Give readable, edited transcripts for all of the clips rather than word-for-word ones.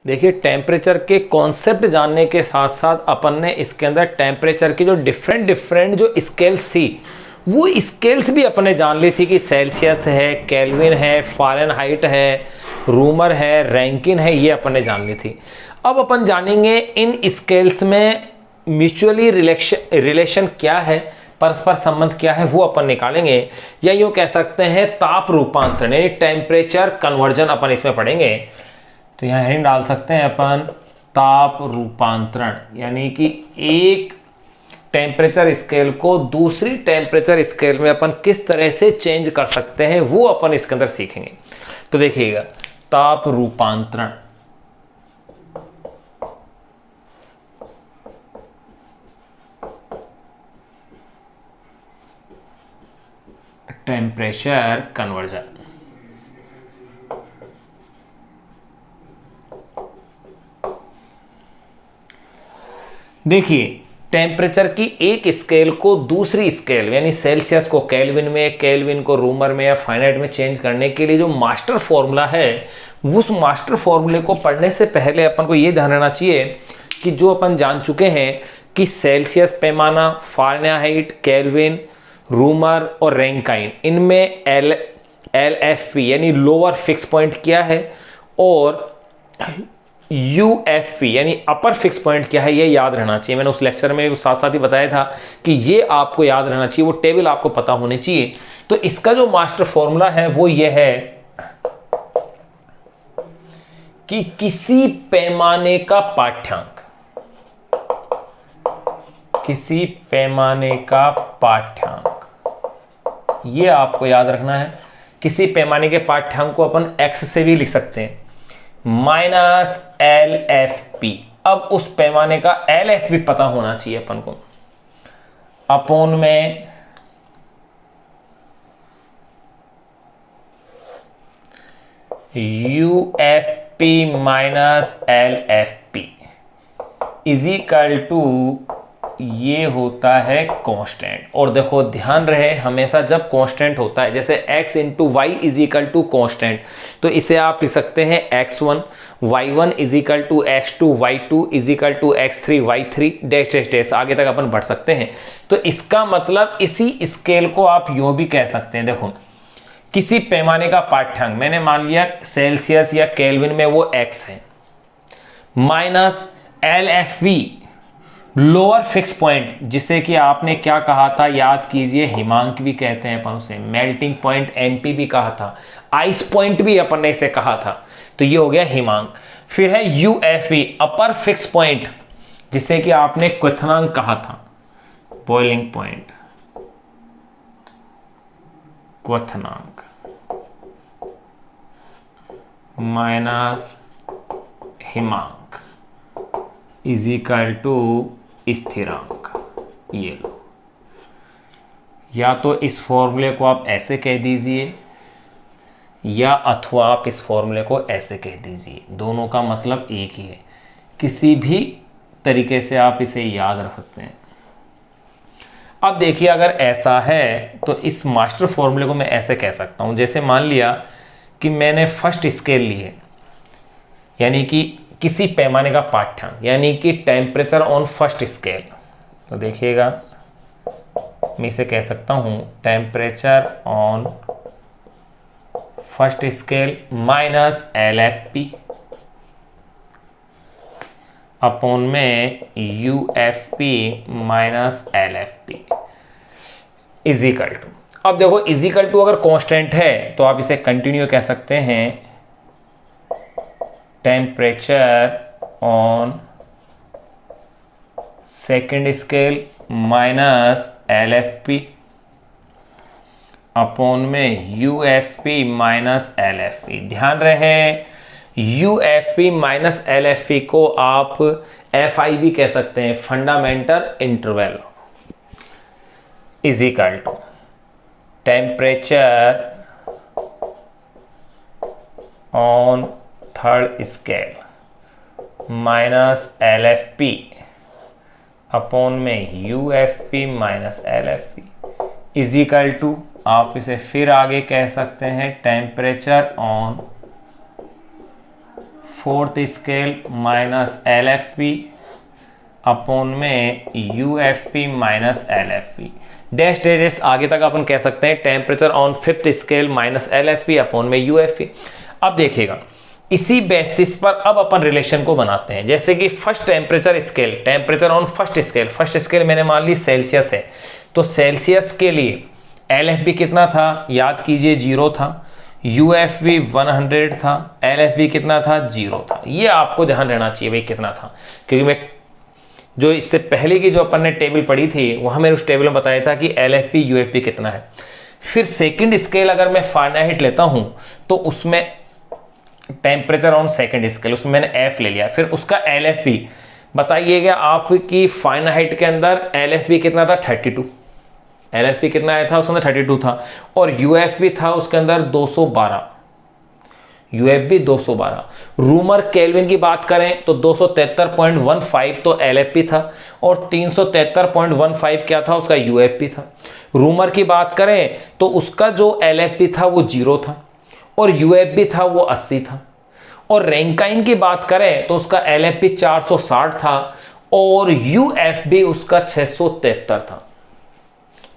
देखिए टेम्परेचर के कॉन्सेप्ट जानने के साथ साथ अपन ने इसके अंदर टेम्परेचर की जो डिफरेंट डिफरेंट जो स्केल्स थी वो स्केल्स भी अपने जान ली थी कि सेल्सियस है, केल्विन है, फ़ारेनहाइट है, रूमर है, रैंकिन है, ये अपन ने जान ली थी। अब अपन जानेंगे इन स्केल्स में म्यूचुअली रिलेशन क्या है, परस्पर संबंध क्या है, वो अपन निकालेंगे। या यूँ कह सकते हैं ताप रूपांतरण यानी टेम्परेचर कन्वर्जन अपन इसमें पढ़ेंगे। तो यहाँ हेडिंग डाल सकते हैं अपन ताप रूपांतरण, यानी कि एक टेम्परेचर स्केल को दूसरी टेम्परेचर स्केल में अपन किस तरह से चेंज कर सकते हैं वो अपन इसके अंदर सीखेंगे। तो देखिएगा ताप रूपांतरण, टेम्परेचर कन्वर्जन। देखिए टेम्परेचर की एक स्केल को दूसरी स्केल यानी सेल्सियस को केल्विन में, केल्विन को रूमर में या फारेनहाइट में चेंज करने के लिए जो मास्टर फॉर्मूला है, उस मास्टर फॉर्मूले को पढ़ने से पहले अपन को ये ध्यान रखना चाहिए कि जो अपन जान चुके हैं कि सेल्सियस पैमाना, फारेनहाइट, केल्विन, रूमर और रैंकाइन, इनमें LFP यानी लोअर फिक्स पॉइंट क्या है और UFP यानी अपर फिक्स पॉइंट क्या है, ये याद रहना चाहिए। मैंने उस लेक्चर में साथ साथ ही बताया था कि ये आपको याद रहना चाहिए, वो टेबल आपको पता होनी चाहिए। तो इसका जो मास्टर फॉर्मूला है वो ये है कि किसी पैमाने का पाठ्यांक, किसी पैमाने का पाठ्यांक, ये आपको याद रखना है। किसी पैमाने के पाठ्यांक को अपन x से भी लिख सकते हैं, -LFP। अब उस पैमाने का LFP पता होना चाहिए अपन को, अपोन में UFP minus LFP is equal to, ये होता है कांस्टेंट। और देखो ध्यान रहे हमेशा जब कांस्टेंट होता है, जैसे x into y is equal to constant, तो इसे आप लिख सकते हैं x1, y1 is equal to x2, y2 is equal to x3, y3 dash dash dash, आगे तक अपन बढ़ सकते हैं। तो इसका मतलब इसी स्केल को आप यूं भी कह सकते हैं। देखो किसी पैमाने का पाठ्यांक, मैंने मान लिया सेल्सियस या केल्विन में वो x है, minus LFV lower fix point, जिसे कि आपने क्या कहा था याद कीजिए, हिमांक भी कहते हैं अपन उसे, मेल्टिंग पॉइंट MP भी कहा था, आइस पॉइंट भी अपन ने इसे कहा था, तो ये हो गया हिमांक। फिर है UFV अपर फिक्स पॉइंट, जिसे कि आपने क्वथनांक कहा था, बॉइलिंग पॉइंट, क्वथनांक माइनस हिमांक इज इक्वल टू स्थिरांक। ये लो, या तो इस फॉर्मूले को आप ऐसे कह दीजिए या अथवा आप इस फॉर्मूले को ऐसे कह दीजिए, दोनों का मतलब एक ही है। किसी भी तरीके से आप इसे याद रख सकते हैं। अब देखिए अगर ऐसा है तो इस मास्टर फॉर्मूले को मैं ऐसे कह सकता हूं, जैसे मान लिया कि मैंने फर्स्ट स्केल ली है, यानी कि किसी पैमाने का पाठ्यांक, यानी कि टेम्परेचर ऑन फर्स्ट स्केल। तो देखिएगा मैं इसे कह सकता हूं temperature on first scale minus LFP upon में UFP minus LFP is equal to. अब देखो इज इक्वल टू अगर कांस्टेंट है तो आप इसे कंटिन्यू कह सकते हैं temperature on second scale minus LFP upon में UFP माइनस LFP। ध्यान रहे UFP माइनस LFP को आप FI भी कह सकते हैं, fundamental interval, is equal to temperature on third scale minus LFP upon में UFP minus LFP is equal to, आप इसे फिर आगे कह सकते हैं temperature on fourth scale minus L F P upon में U F P minus L F P dash dash आगे तक अपन कह सकते हैं temperature on fifth scale minus L F P upon में यू एफ पी। अब देखिएगा इसी बेसिस पर अब अपन रिलेशन को बनाते हैं। जैसे कि first temperature scale, temperature on first scale मैंने मान ली सेल्सियस है, तो सेल्सियस के लिए एल एफ बी कितना था, याद कीजिए 0 था, यू एफ बी 100 था, एल एफ बी कितना था, 0 था। ये आपको ध्यान रहना चाहिए भाई कितना था, क्योंकि मैं जो इससे पहले की जो अपन ने टेबल पढ़ी थी वहां मैंने उस टेबल में बताया था कि L F P U F P कितना है। फिर सेकंड स्केल अगर मैं फारेनहाइट लेता हूं तो उसमें टेम्परेचर ऑन सेकंड स्केल उसमें मैंने एफ ले लिया, फिर उसका एल एफ पी बताइएगा आपकी फारेनहाइट के अंदर एल एफ पी कितना था, 32। एल एफ पी कितना आया था उसमें 32 था, और यू एफ पी था उसके अंदर 212, U F B 212। Reaumur Kelvin की बात करें तो 273.15 तो एल एफ पी था, और 373.15 क्या था उसका यू एफ पी था। रूमर की बात करें तो उसका जो एल एफ पी था वो 0 था, और यू एफ बी था वो 80 था। और रैंकाइन की बात करें तो उसका एल एफ पी 460 था, और यू एफ बी उसका 673 था।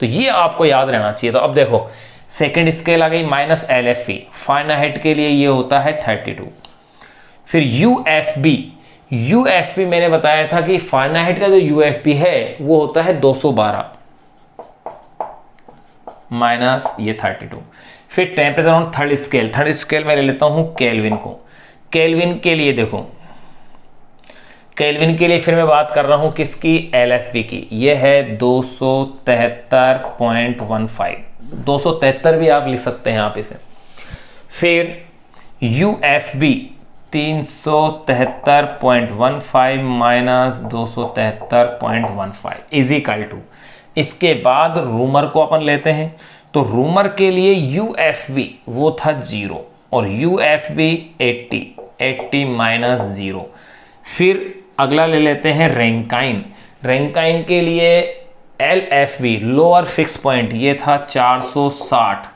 तो ये आपको याद रहना चाहिए। तो अब देखो सेकंड स्केल आ गई minus L F P, Fahrenheit के लिए ये होता है 32। फिर यू एफ बी मैंने बताया था कि फारेनहाइट का जो यू एफ बी है वो होता है 212 माइनस ये 32। फिर टेम्परेचर ऑन थर्ड स्केल मैं ले लेता हूं केल्विन को। केल्विन के लिए देखो, केल्विन के लिए फिर मैं बात कर रहा हूं किसकी, एल एफ पी की। ये है 273.15, 273 भी आप लिख सकते हैं आप इसे। फिर U F B 373.15 minus 273.15 is equal to, इसके बाद रूमर को अपन लेते हैं, तो रूमर के लिए यू एफ बी वो था 0, और यू एफ बी 80 माइनस 0। फिर अगला ले लेते हैं रैंकाइन के लिए L F B lower fix point ये था 460,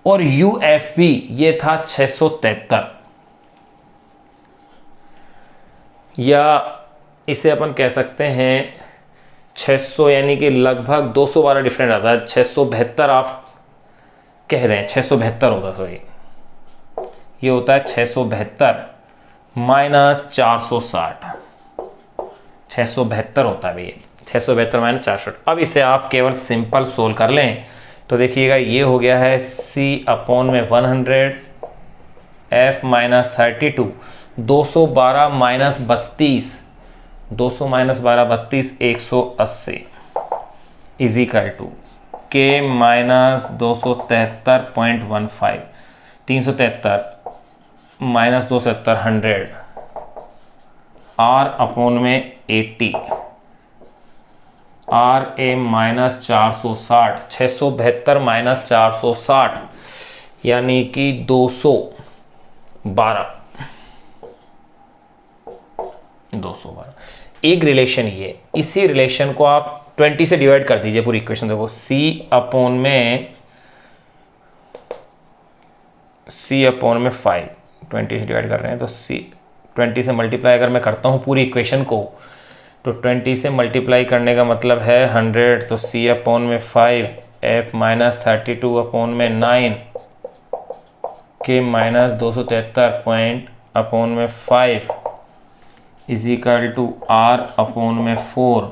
और यू एफ बी ये था 673, या इसे अपन कह सकते हैं 600, यानी कि लगभग 212 डिफरेंट आता है, 672 आप कह दें, 672 होता, सॉरी ये होता है 672 माइनस 460, 672 होता है भैया, 672 माइनस 460। अब इसे आप केवल सिंपल सोल्व कर लें तो देखिएगा ये हो गया है C अपॉन में 100 F minus 32, 212 minus 32, 200 minus 12 32, 180 is equal to K minus 273.15, 373 minus 270 100 R upon में 80, आर ए माइनस 460, 672 माइनस 460 यानी कि 212। एक रिलेशन ये, इसी रिलेशन को आप 20 से डिवाइड कर दीजिए पूरी इक्वेशन। देखो C अपॉन में 5, 20 से डिवाइड कर रहे हैं तो C 20 से मल्टीप्लाई अगर मैं करता हूँ पूरी इक्वेशन को, तो 20 से मल्टीप्लाई करने का मतलब है 100, तो C अपॉन में 5 F माइनस 32 अपॉन में 9 K माइनस 273 पॉइंट अपॉन में 5 is equal to R upon में 4,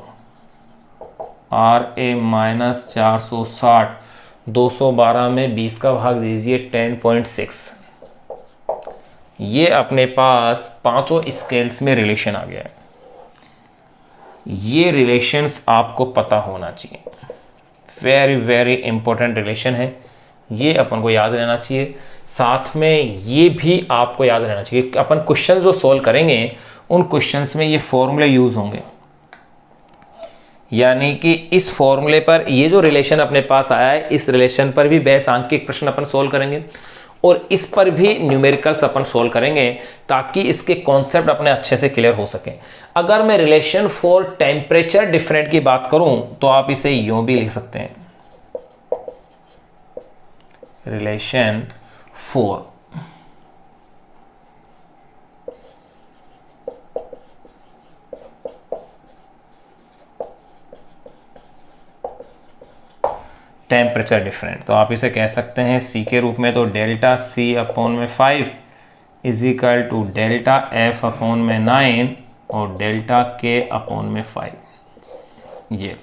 आर ए माइनस 460, 212 में 20 का भाग दीजिए 10.6। ये अपने पास पांचों स्केल्स में रिलेशन आ गया है। ये रिलेशंस आपको पता होना चाहिए, वेरी वेरी इंपॉर्टेंट रिलेशन है, ये अपन को याद रहना चाहिए। साथ में ये भी आपको याद रहना चाहिए कि अपन क्वेश्चन जो सोल्व करेंगे उन क्वेश्चंस में ये फॉर्मूले यूज होंगे, यानी कि इस फॉर्मूले पर ये जो रिलेशन अपने पास आया है इस रिलेशन पर भी 20 अंक के प्रश्न अपन सोल्व करेंगे, और इस पर भी न्यूमेरिकल्स अपन सोल्व करेंगे ताकि इसके कॉन्सेप्ट अपने अच्छे से क्लियर हो सके। अगर मैं रिलेशन फॉर टेम्परेचर डिफरेंट की बात करूं तो आप इसे यूं भी लिख सकते हैं, रिलेशन फॉर टेम्परेचर डिफरेंट, तो आप इसे कह सकते हैं सी के रूप में, तो डेल्टा सी अपॉन में 5 is equal to delta F upon में 9 और डेल्टा के अपॉन में 5। ये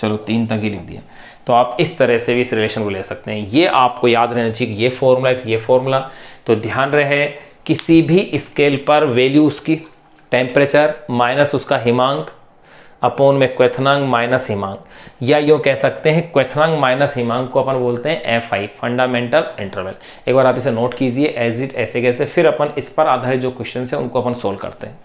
चलो 3 तक ही लिख दिया। तो आप इस तरह से भी इस रिलेशन को ले सकते हैं। ये आपको याद रहना चाहिए कि ये फॉर्मूला। तो ध्यान रहे किसी भी स्केल पर वैल्यू उसकी टेम्परेचर माइनस उसका हिमांक अपोन में क्वेथनांक माइनस हिमांक, या यूँ कह सकते हैं क्वेथनांक माइनस हिमांक को अपन बोलते हैं FI, फंडामेंटल इंटरवल। एक बार आप इसे नोट कीजिए एज इट ऐसे कैसे, फिर अपन इस पर आधारित जो क्वेश्चन है उनको अपन सोल्व करते हैं।